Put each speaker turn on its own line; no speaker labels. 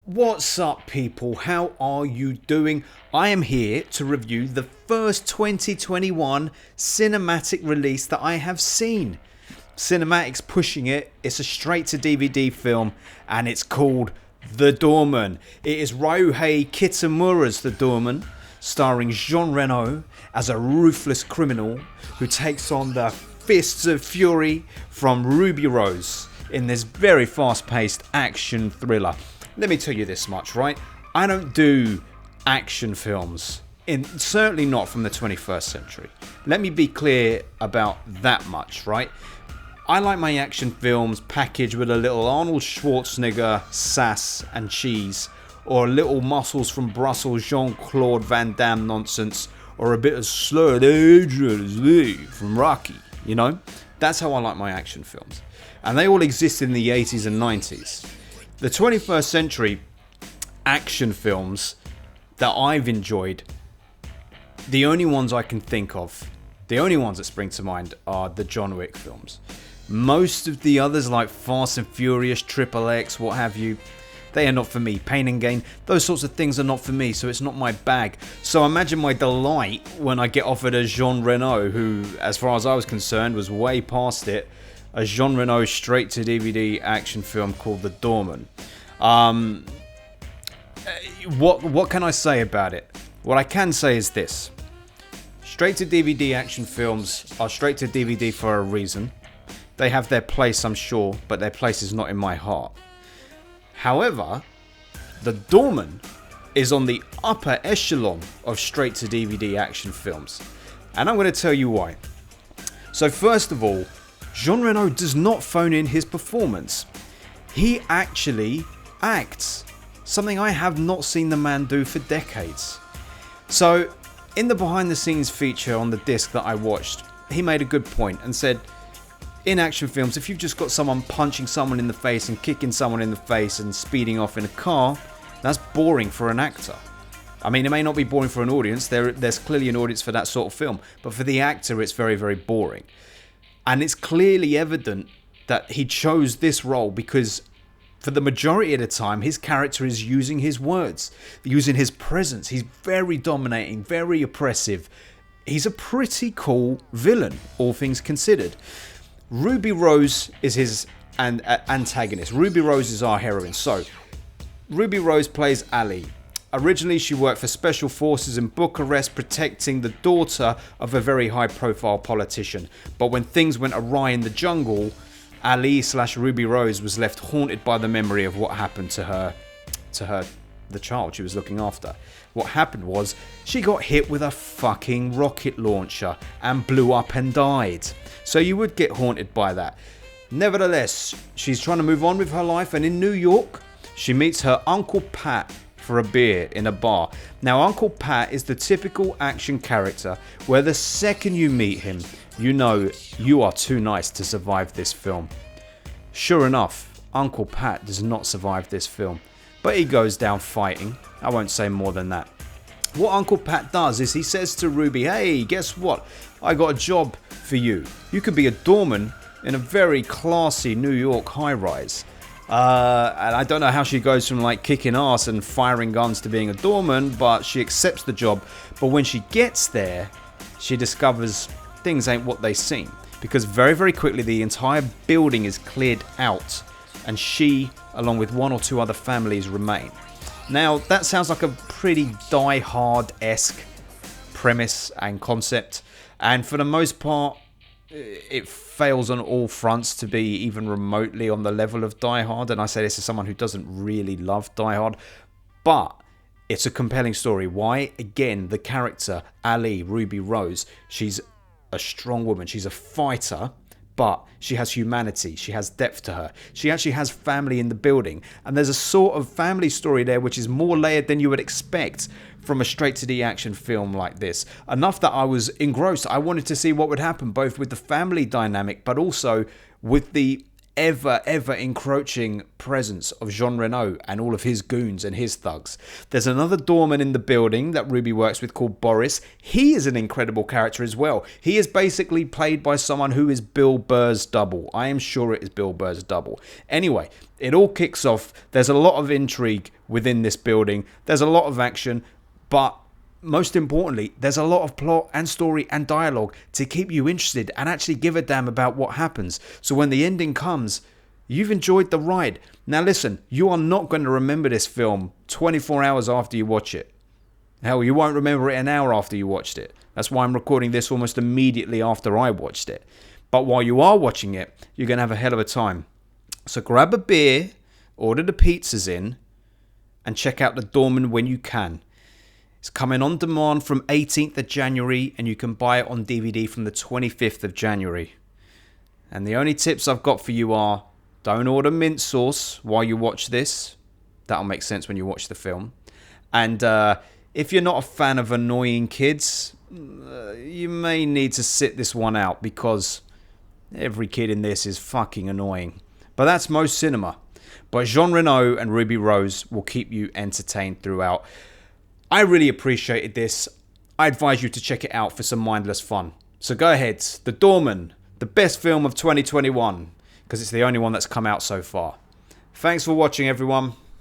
What's up, people? How are you doing? I am here to review the first 2021 cinematic release that I have seen. Cinematic's pushing it. It's a straight-to-DVD film, and it's called The Doorman. It is Ryuhei Kitamura's The Doorman, starring Jean Reno as a ruthless criminal who takes on the fists of fury from Ruby Rose in this very fast-paced action thriller. Let me tell you this much, right? I don't do action films, certainly not from the 21st century. Let me be clear about that much, right? I like my action films packaged with a little Arnold Schwarzenegger sass and cheese, or a little muscles from Brussels Jean-Claude Van Damme nonsense, or a bit of slurred Adrian from Rocky, you know? That's how I like my action films. And they all exist in the 80s and 90s. The 21st century action films that I've enjoyed, the only ones I can think of, the only ones that spring to mind are the John Wick films. Most of the others, like Fast and Furious, Triple X, what have you, they are not for me. Pain and Gain, those sorts of things are not for me, so it's not my bag. So imagine my delight when I get offered a Jean Reno, who, as far as I was concerned, was way past it. A Jean Reno straight-to-DVD action film called The Doorman. What can I say about it? What I can say is this. Straight-to-DVD action films are straight-to-DVD for a reason. They have their place, I'm sure, but their place is not in my heart. However, The Doorman is on the upper echelon of straight-to-DVD action films. And I'm going to tell you why. So first of all, Jean Reno does not phone in his performance. He actually acts, something I have not seen the man do for decades. So, in the behind the scenes feature on the disc that I watched, he made a good point and said, in action films, if you've just got someone punching someone in the face and kicking someone in the face and speeding off in a car, that's boring for an actor. I mean, it may not be boring for an audience, there's clearly an audience for that sort of film, but for the actor it's very, very boring. And it's clearly evident that he chose this role because for the majority of the time, his character is using his words, using his presence. He's very dominating, very oppressive. He's a pretty cool villain, all things considered. Ruby Rose is his antagonist. Ruby Rose is our heroine. So, Ruby Rose plays Ali. Originally, she worked for special forces in Bucharest protecting the daughter of a very high-profile politician. But when things went awry in the jungle, Ali/Ruby Rose was left haunted by the memory of what happened to her, the child she was looking after. What happened was, she got hit with a fucking rocket launcher and blew up and died. So you would get haunted by that. Nevertheless, she's trying to move on with her life, and in New York, she meets her Uncle Pat for a beer in a bar. Now, Uncle Pat is the typical action character where the second you meet him, you know you are too nice to survive this film. Sure enough, Uncle Pat does not survive this film, but he goes down fighting. I won't say more than that. What Uncle Pat does is he says to Ruby, hey, guess what? I got a job for you. You could be a doorman in a very classy New York high-rise. And I don't know how she goes from like kicking ass and firing guns to being a doorman, but she accepts the job. But when she gets there, she discovers things ain't what they seem, because very, very quickly the entire building is cleared out and she, along with one or two other families, remain. Now, that sounds like a pretty Die Hard-esque premise and concept, and for the most part, it fails on all fronts to be even remotely on the level of Die Hard, and I say this as someone who doesn't really love Die Hard, but it's a compelling story. Why? Again, the character, Ali, Ruby Rose, she's a strong woman, she's a fighter, but she has humanity, she has depth to her. She actually has family in the building, and there's a sort of family story there which is more layered than you would expect from a straight-to-the action film like this. Enough that I was engrossed. I wanted to see what would happen, both with the family dynamic, but also with the ever encroaching presence of Jean Reno and all of his goons and his thugs. There's another doorman in the building that Ruby works with called Boris. He is an incredible character as well. He is basically played by someone who is Bill Burr's double. I am sure it is Bill Burr's double. Anyway, It all kicks off. There's a lot of intrigue within this building. There's a lot of action, but most importantly, there's a lot of plot and story and dialogue to keep you interested and actually give a damn about what happens. So when the ending comes, you've enjoyed the ride. Now listen, you are not going to remember this film 24 hours after you watch it. Hell, you won't remember it an hour after you watched it. That's why I'm recording this almost immediately after I watched it. But while you are watching it, you're going to have a hell of a time. So grab a beer, order the pizzas in, and check out the Doorman when you can. It's coming on demand from 18th of January, and you can buy it on DVD from the 25th of January. And the only tips I've got for you are, don't order mint sauce while you watch this. That'll make sense when you watch the film. And if you're not a fan of annoying kids, you may need to sit this one out, because every kid in this is fucking annoying. But that's most cinema. But Jean Reno and Ruby Rose will keep you entertained throughout. I really appreciated this. I advise you to check it out for some mindless fun. So go ahead. The Doorman, the best film of 2021, because it's the only one that's come out so far. Thanks for watching, everyone.